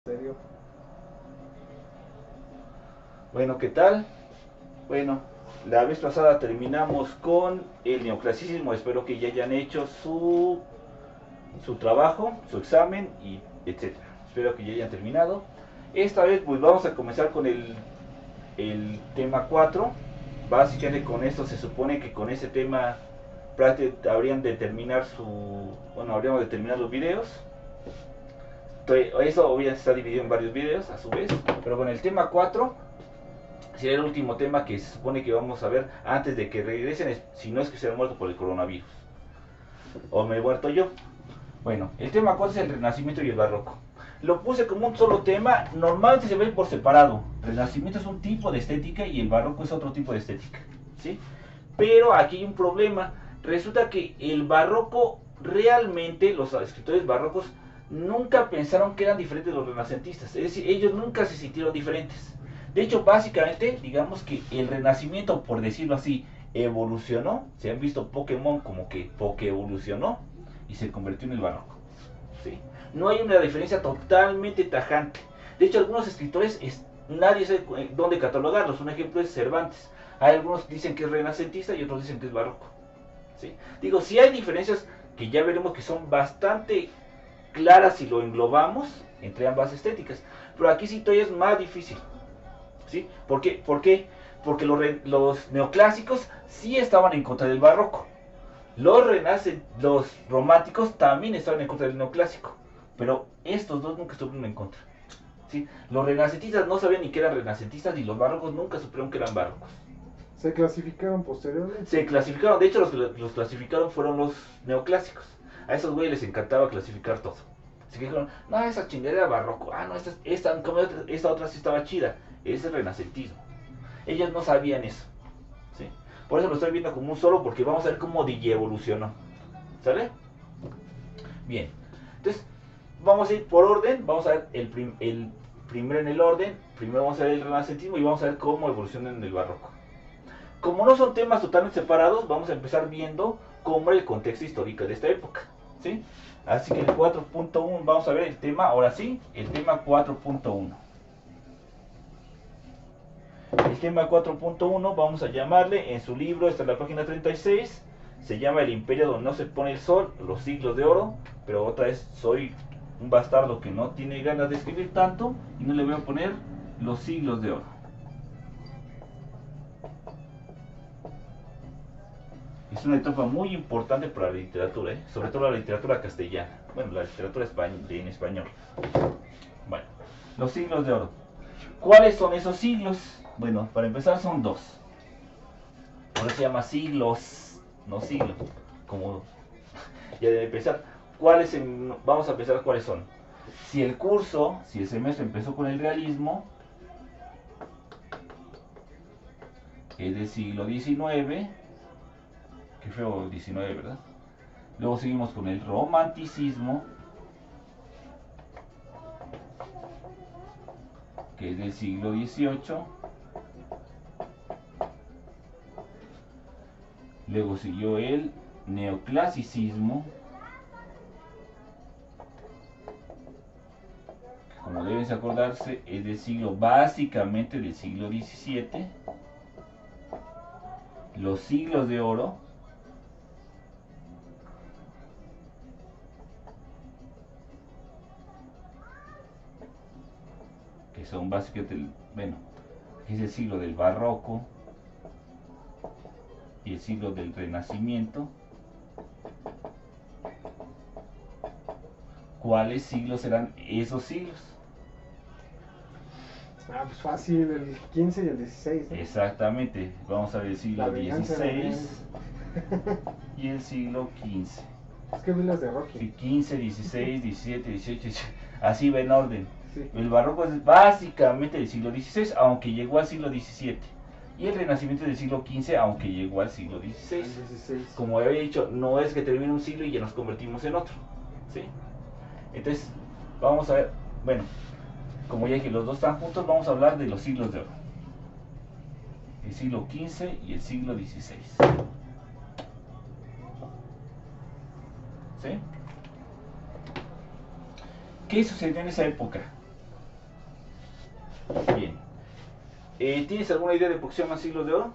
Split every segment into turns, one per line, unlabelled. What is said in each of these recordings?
serio.
Bueno, ¿qué tal? Bueno, la vez pasada terminamos con el neoclasismo. Espero que ya hayan hecho su trabajo, su examen y etcétera. Espero que ya hayan terminado. Esta vez pues vamos a comenzar con el tema 4. Básicamente con esto se supone que con ese tema habrían de terminar bueno, habríamos de terminar los videos. Eso obviamente está dividido en varios videos a su vez. Pero con el tema 4 sería el último tema que se supone que vamos a ver antes de que regresen, si no es que se han muerto por el coronavirus. O me he muerto yo. Bueno, el tema 4 es el Renacimiento y el Barroco. Lo puse como un solo tema, normalmente se ve por separado. El Renacimiento es un tipo de estética y el Barroco es otro tipo de estética, ¿sí? Pero aquí hay un problema. Resulta que el Barroco, realmente los escritores barrocos nunca pensaron que eran diferentes de los renacentistas. Es decir, ellos nunca se sintieron diferentes. De hecho, básicamente, digamos que el Renacimiento, por decirlo así, evolucionó. Se han visto Pokémon como que evolucionó y se convirtió en el Barroco, ¿sí? No hay una diferencia totalmente tajante. De hecho, algunos escritores nadie sabe dónde catalogarlos. Un ejemplo es Cervantes. Hay algunos que dicen que es renacentista y otros dicen que es barroco, ¿sí? Digo, sí hay diferencias que ya veremos que son bastante claras si lo englobamos entre ambas estéticas. Pero aquí sí todavía es más difícil, ¿sí? ¿Por qué? Porque los neoclásicos sí estaban en contra del barroco. Los románticos también estaban en contra del neoclásico. Pero estos dos nunca estuvieron en contra, ¿sí? Los renacentistas no sabían ni que eran renacentistas y los barrocos nunca supieron que eran barrocos.
Se clasificaron posteriormente.
Se clasificaron, de hecho los clasificaron fueron los neoclásicos. A esos güeyes les encantaba clasificar todo. Así que dijeron, no, esa chingadera era barroco. Ah, no, esta otra sí estaba chida. Ese es renacentismo. Ellos no sabían eso, ¿sí? Por eso lo estoy viendo como un solo, porque vamos a ver cómo DJ evolucionó. ¿Sale? Bien. Entonces, vamos a ir por orden. Vamos a ver el primero en el orden. Primero vamos a ver el renacentismo y vamos a ver cómo evoluciona en el barroco. Como no son temas totalmente separados, vamos a empezar viendo cómo era el contexto histórico de esta época, ¿sí? Así que el 4.1, vamos a ver el tema, ahora sí, el tema 4.1. El tema 4.1 vamos a llamarle, en su libro, esta es la página 36, se llama El imperio donde no se pone el sol, los siglos de oro, pero otra vez soy un bastardo que no tiene ganas de escribir tanto y no le voy a poner los siglos de oro. Es una etapa muy importante para la literatura, sobre todo la literatura castellana. Bueno, la literatura en español. Bueno, los siglos de oro. ¿Cuáles son esos siglos? Bueno, para empezar son dos. Por eso se llama siglos, no siglos. Como ya debe empezar. Vamos a empezar cuáles son. Si el semestre empezó con el realismo, es del siglo XIX. Qué feo 19, ¿verdad? Luego seguimos con el romanticismo, que es del siglo XVIII. Luego siguió el neoclasicismo, que como deben acordarse es del siglo, básicamente del siglo XVII. Los siglos de oro, que son básicamente, bueno, es el siglo del barroco y el siglo del renacimiento. ¿Cuáles siglos serán esos siglos?
Ah, pues fácil, el 15 y el 16, ¿no?
Exactamente, vamos a ver el siglo XVI y el siglo XV.
Es que vi las de Rocky.
15, 16, 17, 18, 18, así va en orden.
Sí.
El barroco es básicamente del siglo XVI, aunque llegó al siglo XVII. Y el renacimiento es del siglo XV, aunque llegó al siglo XVI. Como había dicho, no es que termine un siglo y ya nos convertimos en otro, ¿sí? Entonces, vamos a ver, bueno, como ya dije, los dos están juntos, vamos a hablar de los siglos de oro. El siglo XV y el siglo XVI. ¿Sí? ¿Qué sucedió en esa época? Bien. ¿Tienes alguna idea de por qué se llaman siglos de oro?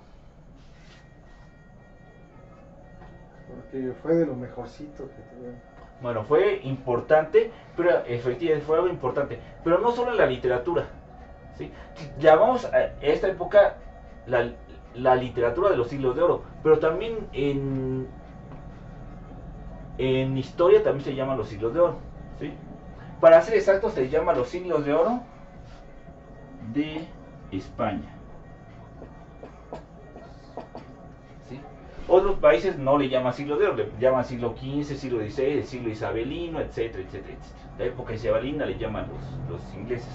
Porque fue de lo mejorcito que tuvieron.
Bueno, fue importante, pero efectivamente fue algo importante, pero no solo en la literatura, ¿sí? Llamamos a esta época la literatura de los siglos de oro, pero también en historia también se llaman los siglos de oro, ¿sí? Para ser exactos, se llama los siglos de oro de España, ¿sí? Otros países no le llaman siglo de oro, le llaman siglo XV, siglo XVI, el siglo isabelino, etcétera, etcétera, etcétera. La época isabelina le llaman los ingleses.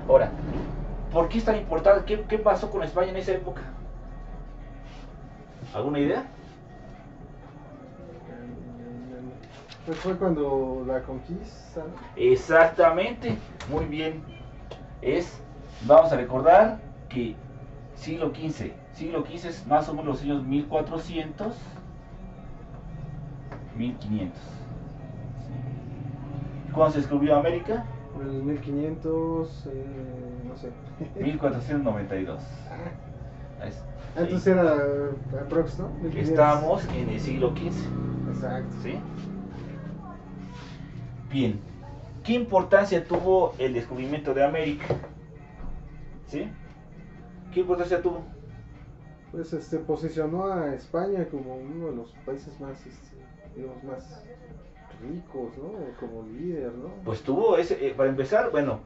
Ahora, ¿por qué es tan importante? ¿Qué pasó con España en esa época? ¿Alguna idea?
Pues fue cuando la conquista, ¿no?
Exactamente, muy bien. Vamos a recordar que siglo XV es más o menos los años 1400, 1500. ¿Cuándo se descubrió América?
En el 1500, no sé.
1492.
Antes era aprox, ¿no? 1500.
Estamos en el siglo XV.
Exacto.
¿Sí? Bien. ¿Qué importancia tuvo el descubrimiento de América? ¿Sí? ¿Qué importancia tuvo?
Pues posicionó a España como uno de los países más, digamos, más ricos, ¿no? Como líder, ¿no?
Pues tuvo ese, para empezar, bueno,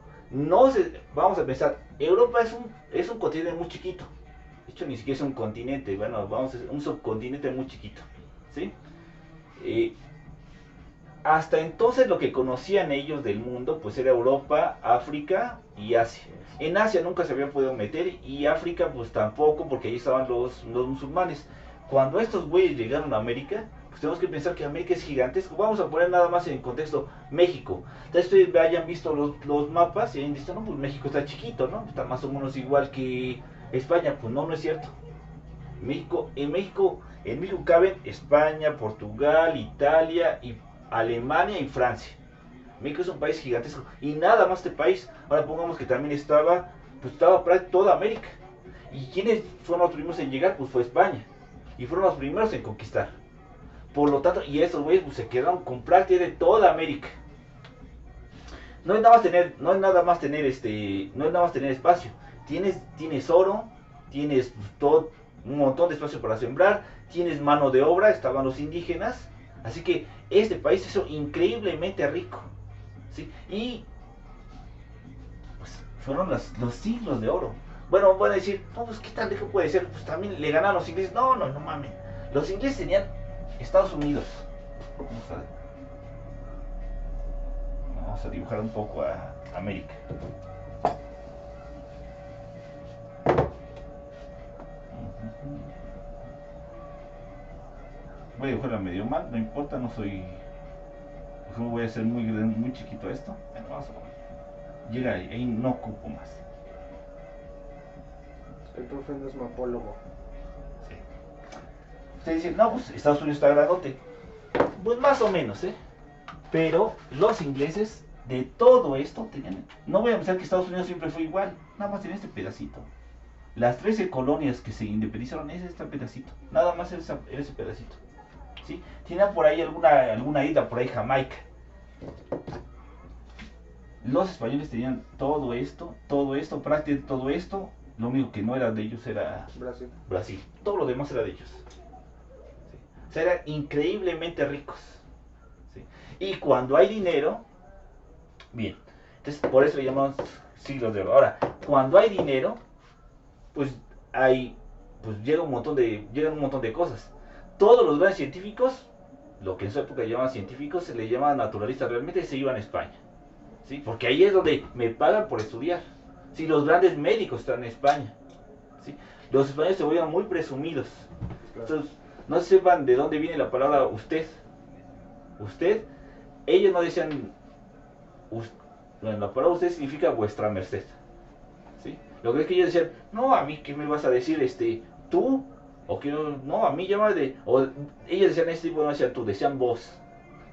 vamos a empezar. Europa es un continente muy chiquito. De hecho, ni siquiera es un continente, bueno, un subcontinente muy chiquito, ¿sí? Hasta entonces lo que conocían ellos del mundo, pues era Europa, África y Asia. En Asia nunca se habían podido meter y África pues tampoco, porque ahí estaban los musulmanes. Cuando estos güeyes llegaron a América, pues tenemos que pensar que América es gigantesco. Vamos a poner nada más en contexto México. Entonces ustedes hayan visto los mapas y hayan visto, no, pues México está chiquito, ¿no? Está más o menos igual que España. Pues no es cierto. En México caben España, Portugal, Italia, y Alemania y Francia. México es un país gigantesco y nada más este país. Ahora pongamos que también estaba toda América. ¿Y quiénes fueron los primeros en llegar? Pues fue España. Y fueron los primeros en conquistar. Por lo tanto, y estos güeyes pues, se quedaron con prácticamente toda América. No es nada más tener espacio. Tienes oro, tienes pues, un montón de espacio para sembrar, tienes mano de obra, estaban los indígenas. Así que este país es increíblemente rico, ¿sí? Y pues, fueron los siglos de oro. Bueno, van a decir, no, pues qué tan rico puede ser, pues también le ganaron los ingleses. No mames. Los ingleses tenían Estados Unidos. Vamos a dibujar un poco a América. Voy a dibujarla medio mal, no importa, no soy... Voy a hacer muy chiquito esto. Bueno, vamos a poner. Llega ahí no ocupo más.
El profe no es mapólogo.
Sí. Ustedes dicen, no, pues Estados Unidos está grandote. Pues más o menos, ¿eh? Pero los ingleses de todo esto tenían... No voy a pensar que Estados Unidos siempre fue igual. Nada más tenía este pedacito. Las 13 colonias que se independizaron es este pedacito. Nada más era ese pedacito. ¿Sí? Tienen por ahí alguna isla, por ahí Jamaica. Los españoles tenían todo esto, prácticamente todo esto. Lo único que no era de ellos era Brasil. Todo lo demás era de ellos. ¿Sí? O sea, eran increíblemente ricos. ¿Sí? Y cuando hay dinero, bien, entonces por eso le llamamos siglos de oro. Ahora, cuando hay dinero, pues llegan un montón de cosas. Todos los grandes científicos, lo que en su época llamaban científicos, se les llamaba naturalistas, realmente se iban a España, ¿sí? Porque ahí es donde me pagan por estudiar. ¿Sí? Los grandes médicos están en España, ¿sí? Los españoles se volvieron muy presumidos. Entonces, no sepan de dónde viene la palabra usted. Usted, ellos no decían, bueno, la palabra usted significa vuestra merced, ¿sí? Lo que es que ellos decían, no, a mí, ¿qué me vas a decir, tú? O que no, a mí llámame de... O ellos decían tipo, no decían tú, decían vos.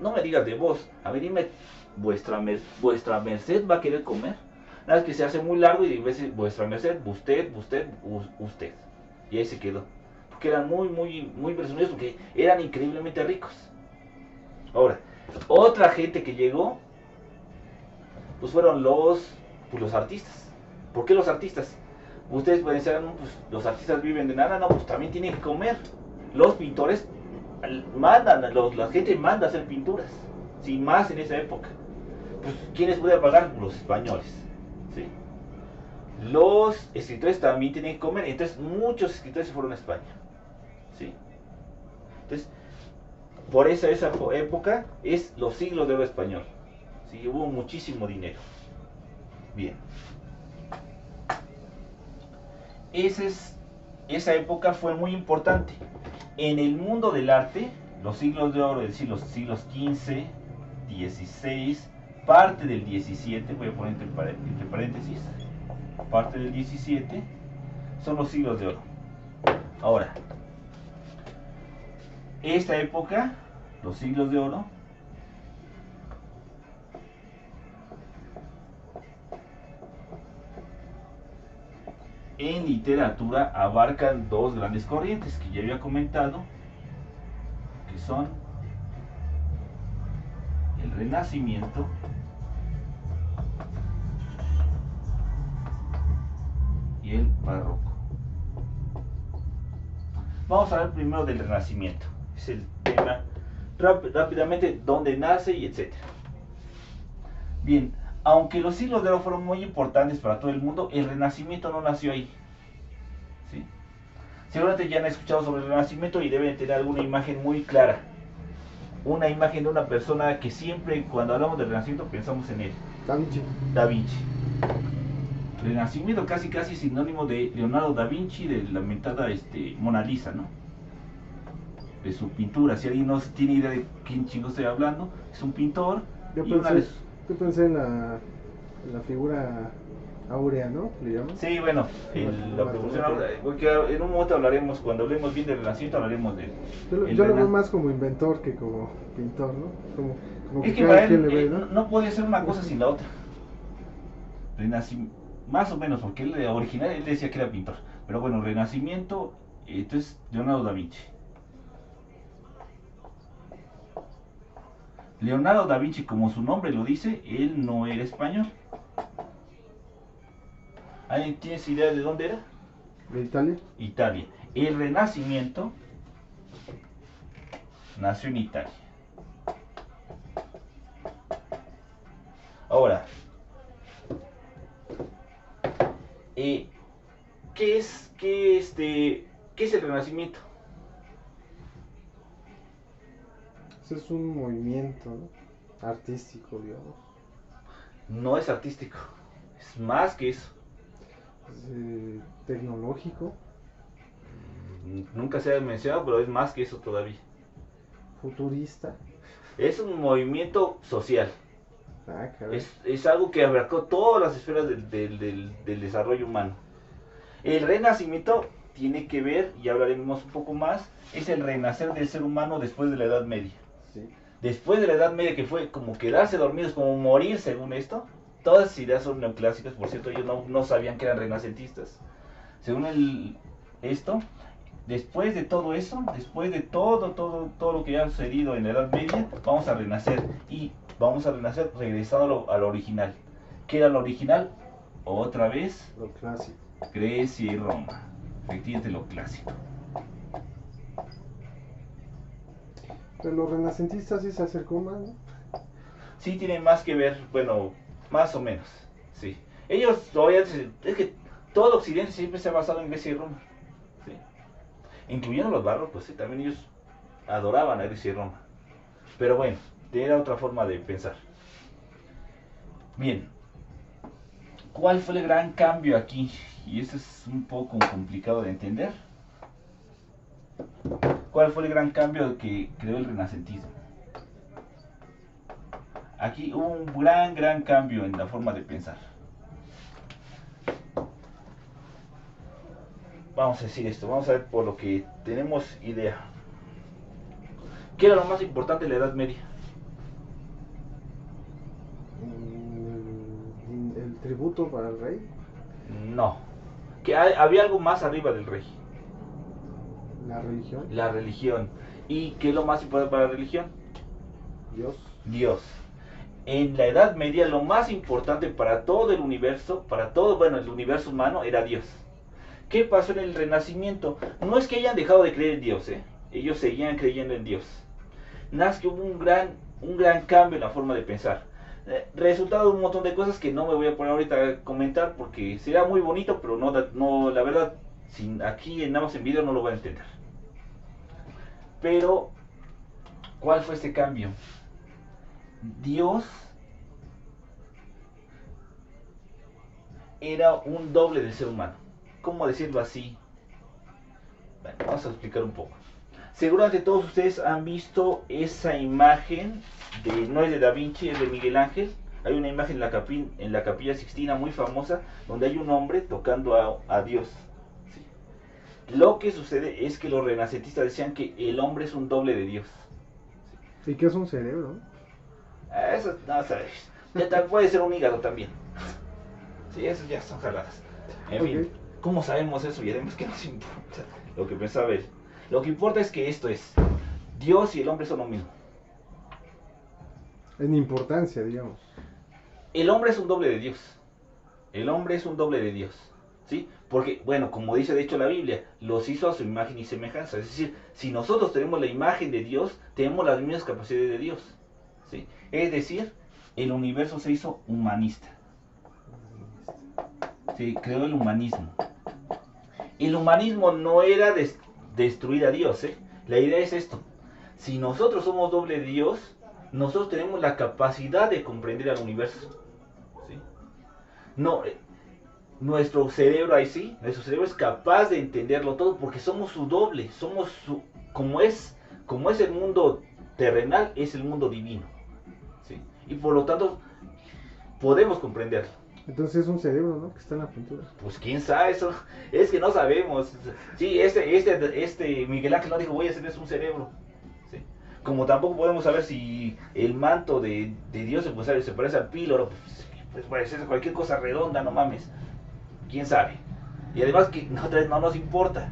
No me digas de vos, a mí dime, ¿vuestra merced va a querer comer? Nada más que se hace muy largo y a veces vuestra merced, usted. Y ahí se quedó. Porque eran muy presumidos porque eran increíblemente ricos. Ahora, otra gente que llegó, pues fueron los artistas. ¿Por qué los artistas? Ustedes pueden decir, no, pues los artistas viven de nada, no, pues también tienen que comer. Los pintores mandan, la gente manda a hacer pinturas, sin más en esa época. Pues, ¿quiénes podían pagar? Los españoles. ¿Sí? Los escritores también tienen que comer, entonces muchos escritores se fueron a España. ¿Sí? Entonces, por esa época es los siglos de oro español. ¿Sí? Hubo muchísimo dinero. Bien. Esa época fue muy importante. En el mundo del arte, los siglos de oro, es decir, los siglos XV, XVI, parte del XVII, voy a poner entre paréntesis, parte del XVII, son los siglos de oro. Ahora, esta época, los siglos de oro, en literatura abarcan dos grandes corrientes que ya había comentado, que son el Renacimiento y el Barroco. Vamos a hablar primero del Renacimiento. Es el tema rápidamente, dónde nace y etc. Bien, aunque los siglos de oro fueron muy importantes para todo el mundo, el Renacimiento no nació ahí. ¿Sí? Seguramente ya han escuchado sobre el Renacimiento y deben tener alguna imagen muy clara. Una imagen de una persona que siempre cuando hablamos del Renacimiento pensamos en él.
Da Vinci.
Da Vinci. Renacimiento casi sinónimo de Leonardo da Vinci, de la lamentada Mona Lisa, ¿no? De su pintura. Si alguien no tiene idea de quién chingo estoy hablando, es un pintor.
Yo pensé en la figura áurea, ¿no? ¿Le llaman?
Sí, bueno, la proporción porque en un momento hablaremos, cuando hablemos bien del Renacimiento, hablaremos de
yo lo veo más como inventor que como pintor, ¿no? Como
es que para él no podía ser una cosa sin la otra. Más o menos, porque él original él decía que era pintor. Pero bueno, Renacimiento, entonces Leonardo da Vinci. Leonardo da Vinci, como su nombre lo dice, él no era español. ¿Alguien tiene idea de dónde era?
¿De Italia?
Italia. El Renacimiento nació en Italia. Ahora, ¿qué es el Renacimiento?
Es un movimiento, ¿no? Artístico, digamos.
No es artístico, es más que eso.
Tecnológico.
Nunca se ha mencionado, pero es más que eso todavía.
Futurista.
Es un movimiento social.
Ah, caray.
Es algo que abarcó todas las esferas del desarrollo humano. El Renacimiento tiene que ver, y hablaremos un poco más, es el renacer del ser humano después de la Edad Media.
Sí.
Después de la Edad Media, que fue como quedarse dormidos, como morir según esto. Todas esas ideas son neoclásicas, por cierto, ellos no sabían que eran renacentistas. Según esto, después de todo eso, después de todo lo que ya ha sucedido en la Edad Media, vamos a renacer. Y vamos a renacer regresando a lo original. ¿Qué era lo original? Otra vez,
lo clásico.
Grecia y Roma. Efectivamente, lo clásico.
Pero los renacentistas sí se acercó más, ¿no?
Sí tiene más que ver, bueno, más o menos, sí. Ellos todavía, es que todo Occidente siempre se ha basado en Grecia y Roma, ¿sí? Incluyendo los barrocos, ¿sí? También ellos adoraban a Grecia y Roma. Pero bueno, era otra forma de pensar. Bien, ¿cuál fue el gran cambio aquí? Y eso es un poco complicado de entender. ¿Cuál fue el gran cambio que creó el renacentismo? Aquí hubo un gran cambio en la forma de pensar. Vamos a decir esto, vamos a ver por lo que tenemos idea. ¿Qué era lo más importante de la Edad Media?
El tributo. absoluto para el rey.
No. Había algo más arriba del rey.
La religión.
La religión. ¿Y qué es lo más importante para la religión?
Dios.
Dios. En la Edad Media lo más importante para todo el universo, para todo, bueno, el universo humano, era Dios. ¿Qué pasó en el Renacimiento? No es que hayan dejado de creer en Dios, ellos seguían creyendo en Dios. Nada más que hubo un gran cambio en la forma de pensar. Resultado de un montón de cosas que no me voy a poner ahorita a comentar porque sería muy bonito, pero no la verdad, aquí nada más en video no lo van a entender. Pero, ¿cuál fue este cambio? Dios era un doble del ser humano. ¿Cómo decirlo así? Bueno, vamos a explicar un poco. Seguramente todos ustedes han visto esa imagen, no es de Da Vinci, es de Miguel Ángel. Hay una imagen en la Capilla Sixtina muy famosa, donde hay un hombre tocando a Dios. ¿Sí? Lo que sucede es que los renacentistas decían que el hombre es un doble de Dios.
¿Y qué es un cerebro?
Eso no sabes. Puede ser un hígado también. Sí, eso ya son jaladas. En fin, ¿cómo sabemos eso? Y además, ¿qué nos importa? Lo que pensaba él. Lo que importa es que esto es: Dios y el hombre son lo mismo.
En importancia, digamos.
El hombre es un doble de Dios. El hombre es un doble de Dios. ¿Sí? Porque, bueno, como dice de hecho la Biblia, los hizo a su imagen y semejanza. Es decir, si nosotros tenemos la imagen de Dios, tenemos las mismas capacidades de Dios. ¿Sí? Es decir, el universo se hizo humanista. Se creó el humanismo. El humanismo no era destruir a Dios, La idea es esto: si nosotros somos doble de Dios, nosotros tenemos la capacidad de comprender al universo. ¿Sí? No, nuestro cerebro nuestro cerebro es capaz de entenderlo todo porque somos su doble, como es el mundo terrenal, es el mundo divino. ¿Sí? Y por lo tanto podemos comprenderlo.
Entonces es un cerebro, ¿no? Que está en la pintura.
Pues quién sabe eso, es que no sabemos. Sí, Miguel Ángel no dijo voy a hacer un cerebro. ¿Sí? Como tampoco podemos saber si el manto de Dios se parece al píloro, pues puede ser cualquier cosa redonda, no mames. Quién sabe. Y además que no nos importa.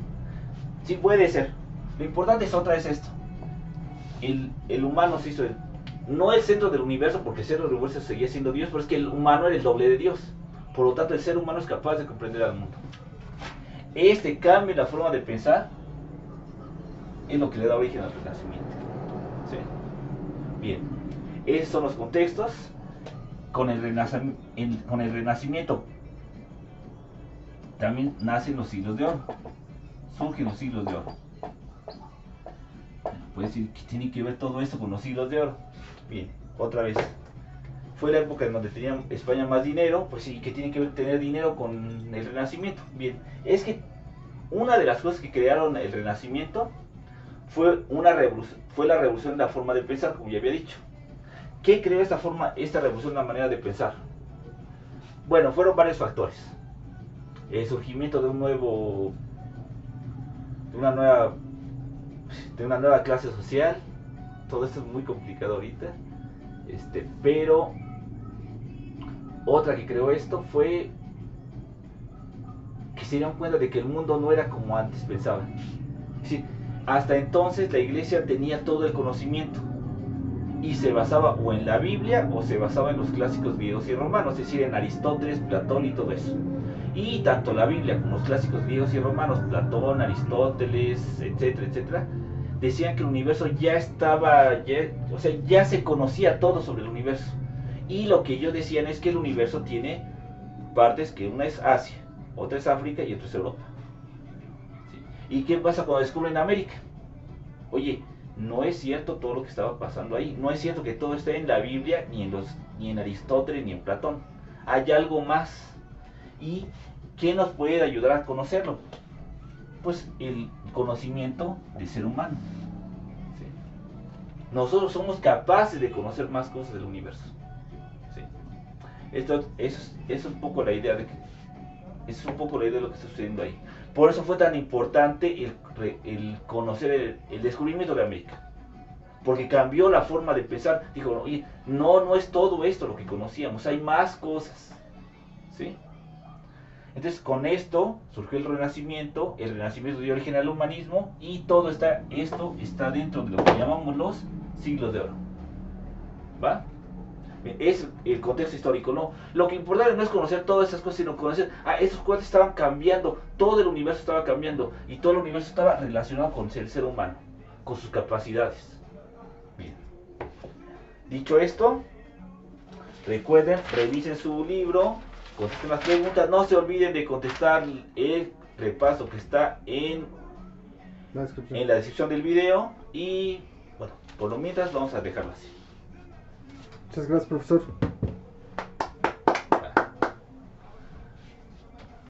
Sí puede ser. Lo importante es otra vez esto: el humano se hizo no el centro del universo, porque el centro del universo seguía siendo Dios, pero es que el humano era el doble de Dios. Por lo tanto, el ser humano es capaz de comprender al mundo. Este cambio en la forma de pensar es lo que le da origen al Renacimiento. ¿Sí? Bien, esos son los contextos. Con el Renacimiento también nacen los siglos de oro. Surgen los siglos de oro. Puede decir que tiene que ver todo esto con los siglos de oro. Bien, otra vez. Fue la época en donde tenía España más dinero, pues sí, que tiene que ver tener dinero con el Renacimiento. Bien, es que una de las cosas que crearon el Renacimiento fue la revolución en la forma de pensar, como ya había dicho. ¿Qué creó esta revolución en la manera de pensar? Bueno, fueron varios factores. El surgimiento de una nueva clase social. Todo esto es muy complicado ahorita. Pero otra que creó esto fue que se dieron cuenta de que el mundo no era como antes pensaban. Es decir, hasta entonces la iglesia tenía todo el conocimiento y se basaba o en la Biblia o se basaba en los clásicos griegos y romanos, es decir, en Aristóteles, Platón y todo eso. Y tanto la Biblia como los clásicos griegos y romanos, Platón, Aristóteles, etcétera, etcétera, decían que el universo ya se conocía todo sobre el universo. Y lo que ellos decían es que el universo tiene partes, que una es Asia, otra es África y otra es Europa. ¿Sí? ¿Y qué pasa cuando descubren América? Oye, no es cierto todo lo que estaba pasando ahí. No es cierto que todo esté en la Biblia, ni en Aristóteles, ni en Platón. Hay algo más. ¿Y qué nos puede ayudar a conocerlo? Pues el conocimiento del ser humano. ¿Sí? Nosotros somos capaces de conocer más cosas del universo. ¿Sí? Esto es un poco la idea de lo que está sucediendo ahí. Por eso fue tan importante el conocer el descubrimiento de América. Porque cambió la forma de pensar. Dijo, oye, no es todo esto lo que conocíamos, hay más cosas. ¿sí? Entonces con esto surgió el renacimiento dio origen al humanismo y todo esto está dentro de lo que llamamos los siglos de oro. ¿Va? Bien, es el contexto histórico, ¿no? Lo que importa no es conocer todas esas cosas, sino conocer, esos cuates estaban cambiando, todo el universo estaba cambiando y todo el universo estaba relacionado con el ser humano, con sus capacidades. Bien. Dicho esto, recuerden, revisen su libro, contesten las preguntas, no se olviden de contestar el repaso que está en
La descripción.
la descripción del video y bueno, por lo mientras vamos a dejarlo así.
Muchas gracias, profesor.